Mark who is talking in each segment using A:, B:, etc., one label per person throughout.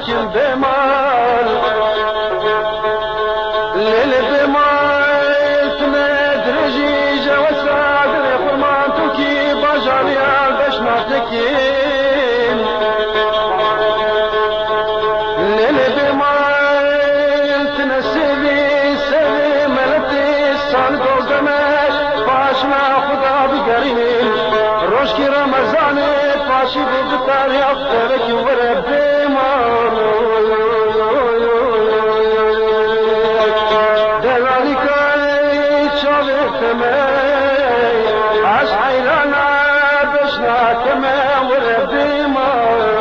A: حاكم بمال ليل بمال تمدرجي جوا الصادر فرمانتوكي بجاريا باش نعطيكين ليل بمال تنسلي سلي ملتي صندوق دماش باش ناخدها بقريب روشكي رمضاني فاشي بطاري أفطرك وربي مالو دلالي كاي تشالت ماي عش حيلانا بشنا كما وربي مالو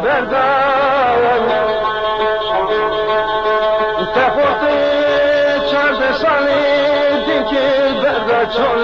A: بردان تفوتي چند سالی دیگه برد چون